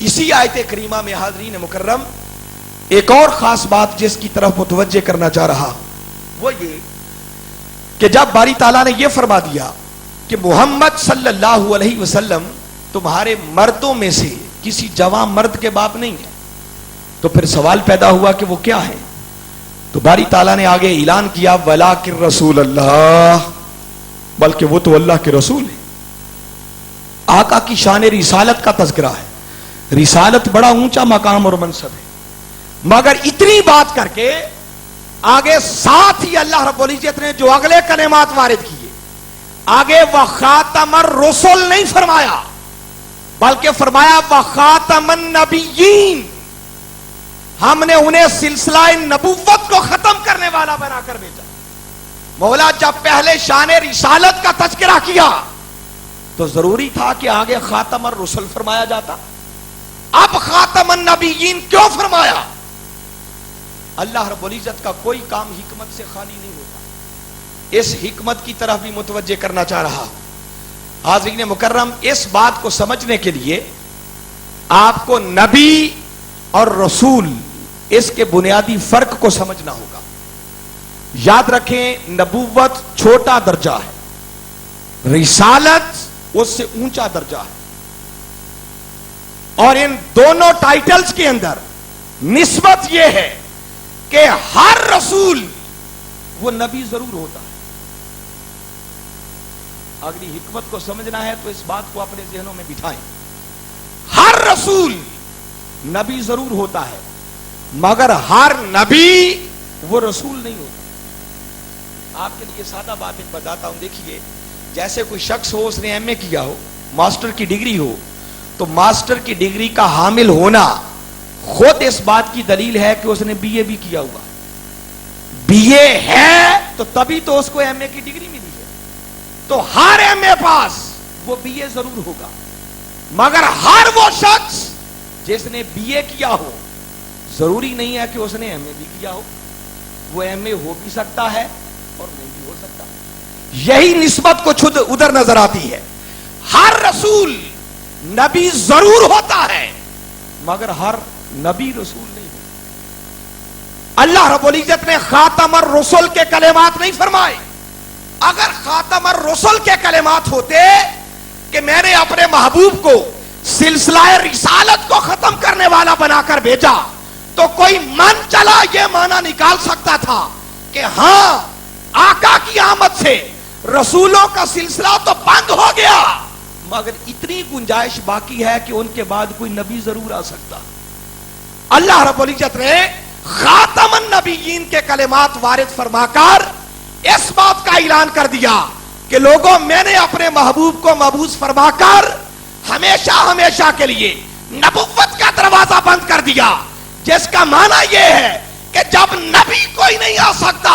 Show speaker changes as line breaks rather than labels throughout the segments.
اسی آیت کریمہ میں حاضرین مکرم ایک اور خاص بات جس کی طرف متوجہ کرنا چاہ رہا وہ یہ کہ جب باری تعالیٰ نے یہ فرما دیا کہ محمد صلی اللہ علیہ وسلم تمہارے مردوں میں سے کسی جوان مرد کے باپ نہیں ہے، تو پھر سوال پیدا ہوا کہ وہ کیا ہے؟ تو باری تعالیٰ نے آگے اعلان کیا وَلَٰكِن رسول اللہ، بلکہ وہ تو اللہ کے رسول ہے۔ آقا کی شان رسالت کا تذکرہ ہے، رسالت بڑا اونچا مقام اور منصب ہے، مگر اتنی بات کر کے آگے ساتھ ہی اللہ رب العزت نے جو اگلے کلمات وارد کیے، آگے وَخَاتَمَ الرُّسُلِ نہیں فرمایا، بلکہ فرمایا وَخَاتَمَ النَّبِيِّينَ، ہم نے انہیں سلسلہ نبوت کو ختم کرنے والا بنا کر بھیجا۔ مولا جب پہلے شان رسالت کا تذکرہ کیا تو ضروری تھا کہ آگے خاتم الرسل فرمایا جاتا، اب خاتم النبیین کیوں فرمایا؟ اللہ رب العزت کا کوئی کام حکمت سے خالی نہیں ہوتا، اس حکمت کی طرف بھی متوجہ کرنا چاہ رہا۔ حاضرین مکرم، اس بات کو سمجھنے کے لیے آپ کو نبی اور رسول اس کے بنیادی فرق کو سمجھنا ہوگا۔ یاد رکھیں، نبوت چھوٹا درجہ ہے، رسالت اس سے اونچا درجہ ہے، اور ان دونوں ٹائٹلز کے اندر نسبت یہ ہے کہ ہر رسول وہ نبی ضرور ہوتا ہے۔ اگلی حکمت کو سمجھنا ہے تو اس بات کو اپنے ذہنوں میں بٹھائیں، ہر رسول نبی ضرور ہوتا ہے، مگر ہر نبی وہ رسول نہیں ہوتا۔ آپ کے لیے سادہ بات ایک بتاتا ہوں، دیکھیے، جیسے کوئی شخص ہو، اس نے ایم اے کیا ہو، ماسٹر کی ڈگری ہو، تو ماسٹر کی ڈگری کا حامل ہونا خود اس بات کی دلیل ہے کہ اس نے بی اے بھی کیا ہوا، بی اے ہے تو تبھی تو اس کو ایم اے کی ڈگری ملی ہے، تو ہر ایم اے پاس وہ بی اے ضرور ہوگا، مگر ہر وہ شخص جس نے بی اے کیا ہو ضروری نہیں ہے کہ اس نے ایم اے بھی کیا ہو، وہ ایم اے ہو بھی سکتا ہے اور نہیں بھی ہو سکتا۔ یہی نسبت کو چھد ادھر نظر آتی ہے، ہر رسول نبی ضرور ہوتا ہے، مگر ہر نبی رسول نہیں ہوتا۔ اللہ رب العزت نے خاتم الرسل کے کلمات نہیں فرمائے، اگر خاتم الرسل کے کلمات ہوتے کہ میں نے اپنے محبوب کو سلسلہ رسالت کو ختم کرنے والا بنا کر بھیجا، تو کوئی من چلا یہ معنی نکال سکتا تھا کہ ہاں آقا کی آمد سے رسولوں کا سلسلہ تو بند ہو گیا، مگر اتنی گنجائش باقی ہے کہ ان کے بعد کوئی نبی ضرور آ سکتا۔ اللہ رب العزت نے خاتم النبیین کے کلمات وارد فرما کر اس بات کا اعلان کر دیا کہ لوگوں، میں نے اپنے محبوب کو مبعوث فرما کر ہمیشہ ہمیشہ کے لیے نبوت کا دروازہ بند کر دیا، جس کا معنی یہ ہے کہ جب نبی کوئی نہیں آ سکتا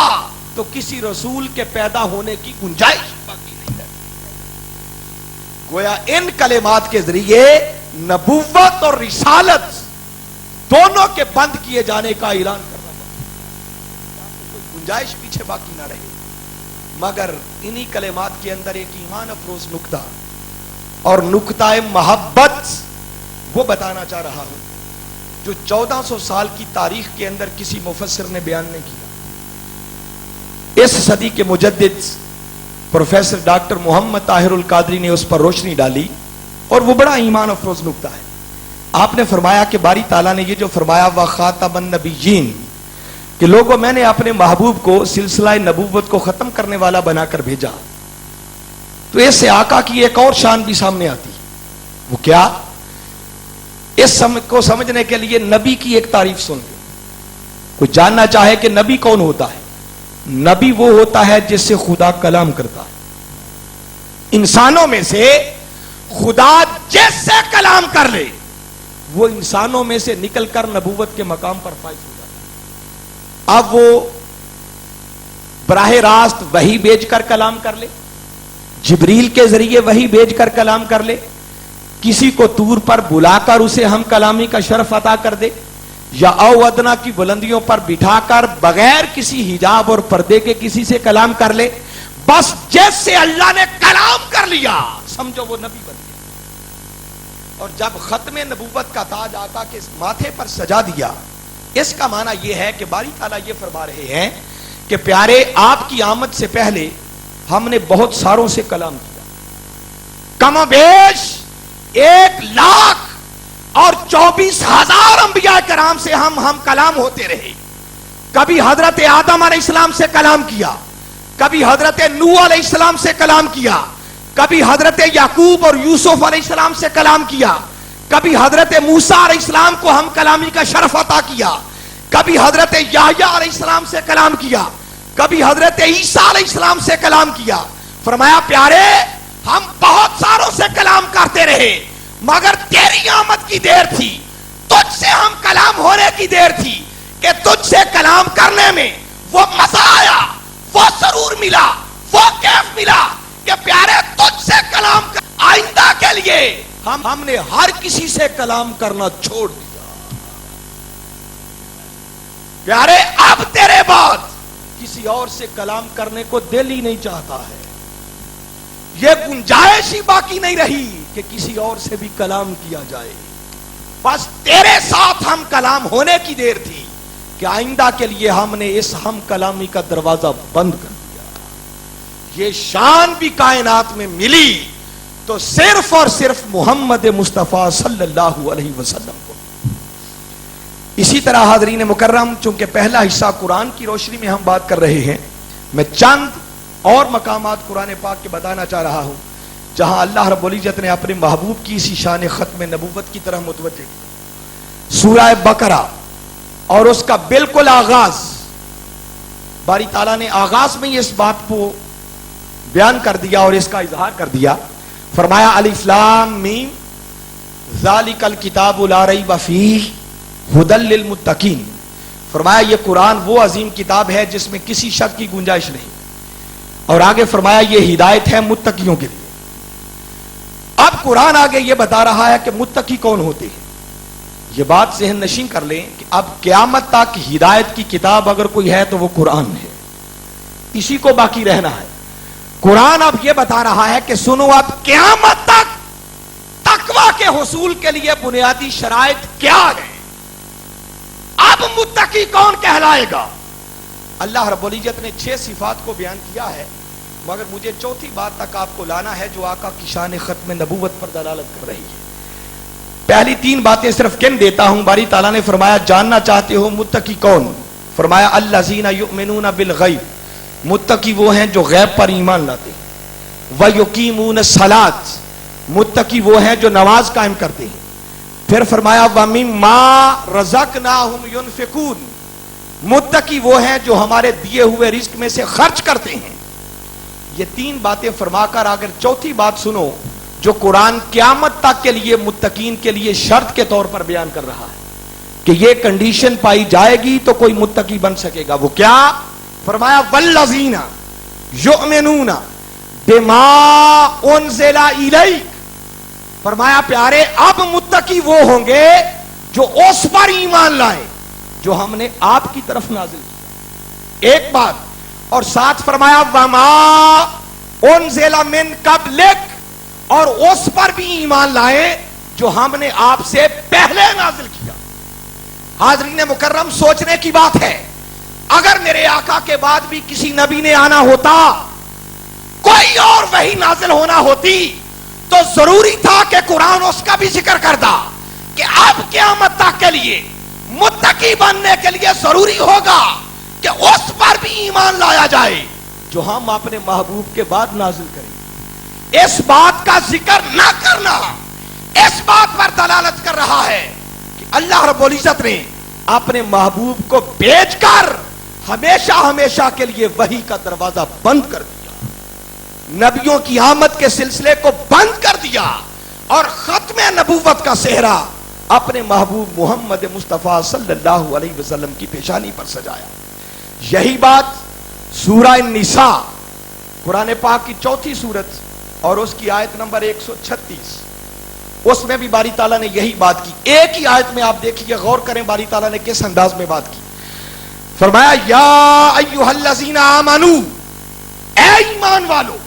تو کسی رسول کے پیدا ہونے کی گنجائش باقی نہیں ہے۔ گویا ان کلمات کے ذریعے نبوت اور رسالت دونوں کے بند کیے جانے کا اعلان کرنا پڑتا، کوئی گنجائش پیچھے باقی نہ رہے۔ مگر انہی کلمات کے اندر ایک ایمان افروز نکتہ اور نکتہ محبت وہ بتانا چاہ رہا ہوں جو 1400 سال کی تاریخ کے اندر کسی مفسر نے بیان نہیں کیا۔ اس صدی کے مجدد پروفیسر ڈاکٹر محمد طاہر القادری نے اس پر روشنی ڈالی، اور وہ بڑا ایمان افروز نکتہ ہے۔ آپ نے فرمایا کہ باری تعالیٰ نے یہ جو فرمایا وَخَاتَمَ النَّبِيِّينَ کہ لوگوں، میں نے اپنے محبوب کو سلسلہ نبوت کو ختم کرنے والا بنا کر بھیجا، تو اس سے آقا کی ایک اور شان بھی سامنے آتی، وہ کیا؟ اس کو سمجھنے کے لیے نبی کی ایک تعریف سن لیں۔ کوئی جاننا چاہے کہ نبی کون ہوتا ہے؟ نبی وہ ہوتا ہے جس سے خدا کلام کرتا ہے۔ انسانوں میں سے خدا جس سے کلام کر لے وہ انسانوں میں سے نکل کر نبوت کے مقام پر فائز ہو جاتا ہے۔ اب وہ براہ راست وحی بھیج کر کلام کر لے، جبریل کے ذریعے وحی بھیج کر کلام کر لے، کسی کو طور پر بلا کر اسے ہم کلامی کا شرف عطا کر دے، یا او ادنا کی بلندیوں پر بٹھا کر بغیر کسی حجاب اور پردے کے کسی سے کلام کر لے، بس جیسے اللہ نے کلام کر لیا سمجھو وہ نبی بن گیا۔ اور جب ختم نبوت کا تاج آقا کے ماتھے پر سجا دیا، اس کا معنی یہ ہے کہ باری تعالیٰ یہ فرما رہے ہیں کہ پیارے آپ کی آمد سے پہلے ہم نے بہت ساروں سے کلام کیا، کم و بیش 1,24,000 انبیاء کرام سے ہم کلام ہوتے رہے۔ کبھی حضرت آدم علیہ السلام سے کلام کیا، کبھی حضرت نوح علیہ السلام سے کلام کیا، کبھی حضرت یعقوب اور یوسف علیہ السلام سے کلام کیا، کبھی حضرت موسیٰ علیہ السلام کو ہم کلامی کا شرف عطا کیا، کبھی حضرت یحییٰ علیہ السلام سے کلام کیا، کبھی حضرت عیسیٰ علیہ السلام سے کلام کیا۔ فرمایا پیارے ہم بہت ساروں سے کلام کرتے رہے، مگر تیری آمد کی دیر تھی، تجھ سے ہم کلام ہونے کی دیر تھی کہ تجھ سے کلام کرنے میں وہ مزہ آیا، وہ سرور ملا، وہ کیف ملا کہ پیارے تجھ سے کلام کر۔ آئندہ کے لیے ہم نے ہر کسی سے کلام کرنا چھوڑ دیا۔ پیارے اب تیرے بعد کسی اور سے کلام کرنے کو دل ہی نہیں چاہتا ہے، یہ گنجائش ہی باقی نہیں رہی کہ کسی اور سے بھی کلام کیا جائے۔ بس تیرے ساتھ ہم کلام ہونے کی دیر تھی کہ آئندہ کے لیے ہم نے اس ہم کلامی کا دروازہ بند کر دیا۔ یہ شان بھی کائنات میں ملی تو صرف اور صرف محمد مصطفیٰ صلی اللہ علیہ وسلم کو۔ اسی طرح حاضرین مکرم، چونکہ پہلا حصہ قرآن کی روشنی میں ہم بات کر رہے ہیں، میں چند اور مقامات قرآن پاک کے بتانا چاہ رہا ہوں جہاں اللہ رب العزت نے اپنے محبوب کی اسی شان ختم نبوت کی طرح متوجہ کیا۔ سورہ بقرہ اور اس کا بالکل آغاز، باری تعالیٰ نے آغاز میں اس بات کو بیان کر دیا اور اس کا اظہار کر دیا۔ فرمایا الف لام میم ذالک الکتاب لا ریب فیہ ھدی للمتقین۔ فرمایا یہ قرآن وہ عظیم کتاب ہے جس میں کسی شک کی گنجائش نہیں، اور آگے فرمایا یہ ہدایت ہے متقیوں کے لیے۔ اب قرآن آگے یہ بتا رہا ہے کہ متقی کون ہوتے ہیں۔ یہ بات ذہن نشین کر لیں کہ اب قیامت تک ہدایت کی کتاب اگر کوئی ہے تو وہ قرآن ہے، اسی کو باقی رہنا ہے۔ قرآن اب یہ بتا رہا ہے کہ سنو اب قیامت تک تقوی کے حصول کے لیے بنیادی شرائط کیا ہے، اب متقی کون کہلائے گا۔ اللہ رب العزت نے 6 صفات کو بیان کیا ہے، مگر مجھے چوتھی بات تک آپ کو لانا ہے جو آقا کی شان ختم نبوت پر دلالت کر رہی ہے۔ پہلی 3 باتیں صرف کن دیتا ہوں۔ باری تعالیٰ نے فرمایا جاننا چاہتے ہو متقی کون، فرمایا الذین یؤمنون بالغیب، متقی وہ ہیں جو غیب پر ایمان لاتے ہیں۔ وَيُقِيمُونَ الصَّلَاةَ، متقی وہ ہیں جو نماز قائم کرتے ہیں۔ پھر فرمایا وَمِمَّا رَزَقْنَاهُمْ يُنْفِقُونَ، متقی وہ ہیں جو ہمارے دیے ہوئے رزق میں سے خرچ کرتے ہیں۔ یہ 3 باتیں فرما کر اگر چوتھی بات سنو جو قرآن قیامت تک کے لیے متقین کے لیے شرط کے طور پر بیان کر رہا ہے کہ یہ کنڈیشن پائی جائے گی تو کوئی متقی بن سکے گا، وہ کیا؟ فرمایا والذین یؤمنون بما انزل الیک، فرمایا پیارے اب متقی وہ ہوں گے جو اس پر ایمان لائیں جو ہم نے آپ کی طرف نازل کیا، ایک بات، اور ساتھ فرمایا وما انزل من قبلک، اور اس پر بھی ایمان لائیں جو ہم نے آپ سے پہلے نازل کیا۔ حاضرین مکرم سوچنے کی بات ہے، اگر میرے آقا کے بعد بھی کسی نبی نے آنا ہوتا، کوئی اور وحی نازل ہونا ہوتی، تو ضروری تھا کہ قرآن اس کا بھی ذکر کرتا کہ اب قیامت تک کے لیے متقی بننے کے لیے ضروری ہوگا کہ اس پر بھی ایمان لایا جائے جو ہم اپنے محبوب کے بعد نازل کریں۔ اس بات کا ذکر نہ کرنا اس بات پر دلالت کر رہا ہے کہ اللہ رب العزت نے اپنے محبوب کو بھیج کر ہمیشہ ہمیشہ کے لیے وحی کا دروازہ بند کر دیا، نبیوں کی آمد کے سلسلے کو بند کر دیا، اور ختم نبوت کا صحرا اپنے محبوب محمد مصطفیٰ صلی اللہ علیہ وسلم کی پیشانی پر سجایا۔ یہی بات سورہ النساء، قرآن پاک کی 4 سورت اور اس کی آیت نمبر 136، اس میں بھی باری تعالیٰ نے یہی بات کی۔ ایک ہی آیت میں آپ دیکھیے، غور کریں باری تعالیٰ نے کس انداز میں بات کی۔ فرمایا یا ایھا الذین آمنوا، اے ایمان والو،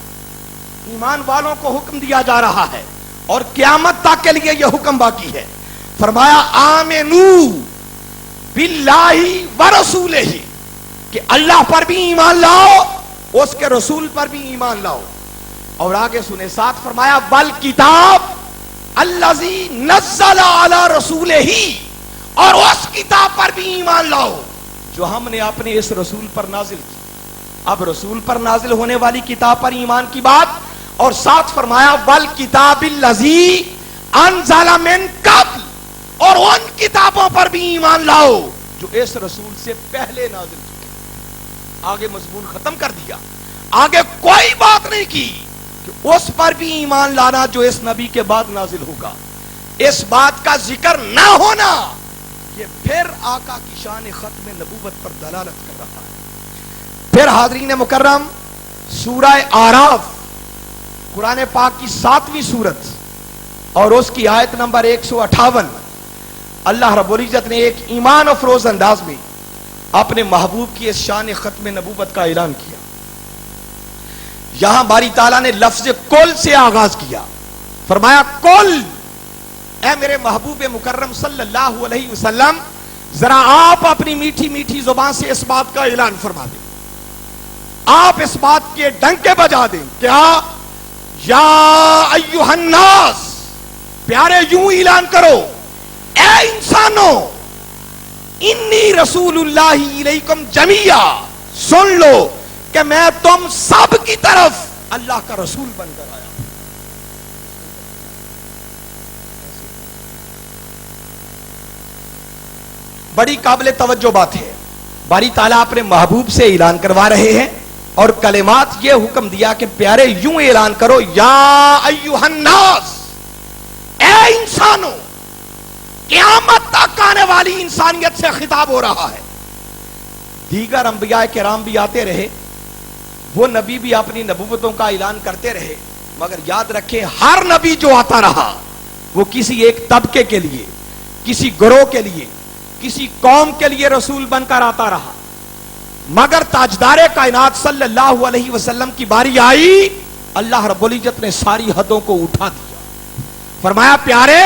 ایمان والوں کو حکم دیا جا رہا ہے، اور قیامت تک کے لیے یہ حکم باقی ہے. فرمایا آمنو باللہ ورسولہ، کہ اللہ پر بھی ایمان لاؤ، اس کے رسول پر بھی ایمان لاؤ. اور آگے سنے ساتھ فرمایا والکتاب الذی نزل علی رسولہ، اور اس کتاب پر بھی ایمان لاؤ جو ہم نے اپنے اس رسول پر نازل کی. اب رسول پر نازل ہونے والی کتاب پر ایمان کی بات، اور ساتھ فرمایا والکتاب الذی انزل من قبل، اور ان کتابوں پر بھی ایمان لاؤ جو اس رسول سے پہلے نازل کی. آگے مضمون ختم کر دیا، آگے کوئی بات نہیں کی کہ اس پر بھی ایمان لانا جو اس نبی کے بعد نازل ہوگا. اس بات کا ذکر نہ ہونا یہ پھر آقا کی شان ختم نبوت پر دلالت کر رہا ہے. پھر حاضرین مکرم، سورہ آراف قرآن پاک کی 7ویں سورت اور اس کی آیت نمبر 158، اللہ رب العزت نے ایک ایمان افروز انداز میں اپنے محبوب کی اس شان ختم نبوت کا اعلان کیا. یہاں باری تعالیٰ نے لفظ کل سے آغاز کیا. فرمایا کل، اے میرے محبوب مکرم صلی اللہ علیہ وسلم، ذرا آپ اپنی میٹھی میٹھی زبان سے اس بات کا اعلان فرما دیں، آپ اس بات کے ڈنکے بجا دیں. کیا؟ یا ایھا الناس، پیارے یوں اعلان کرو، اے انسانوں، انی رسول اللہ الیکم جمیعا، سن لو کہ میں تم سب کی طرف اللہ کا رسول بن کر آیا. بڑی قابل توجہ بات ہے. باری تعالیٰ اپنے محبوب سے اعلان کروا رہے ہیں اور کلمات یہ حکم دیا کہ پیارے یوں اعلان کرو، یا ایھا الناس، اے انسانوں. قیامت تک آنے والی انسانیت سے خطاب ہو رہا ہے. دیگر انبیاء کرام بھی آتے رہے، وہ نبی بھی اپنی نبوتوں کا اعلان کرتے رہے، مگر یاد رکھیں ہر نبی جو آتا رہا وہ کسی ایک طبقے کے لیے، کسی گروہ کے لیے، کسی قوم کے لیے رسول بن کر آتا رہا. مگر تاجدار کائنات صلی اللہ علیہ وسلم کی باری آئی، اللہ رب العزت نے ساری حدوں کو اٹھا دیا. فرمایا پیارے،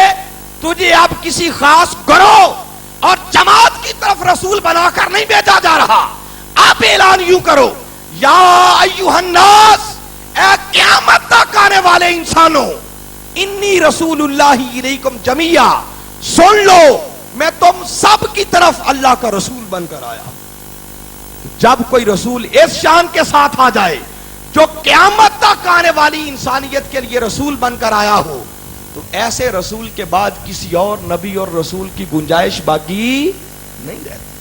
تجھے اب کسی خاص گروہ اور جماعت کی طرف رسول بنا کر نہیں بھیجا جا رہا. آپ اعلان یوں کرو، یا ایھا الناس، اے قیامت تک آنے والے انسانوں، انی رسول اللہ الیکم جمیعا، سن لو میں تم سب کی طرف اللہ کا رسول بن کر آیا. جب کوئی رسول اس شان کے ساتھ آ جائے جو قیامت تک آنے والی انسانیت کے لیے رسول بن کر آیا ہو، تو ایسے رسول کے بعد کسی اور نبی اور رسول کی گنجائش باقی نہیں رہتی.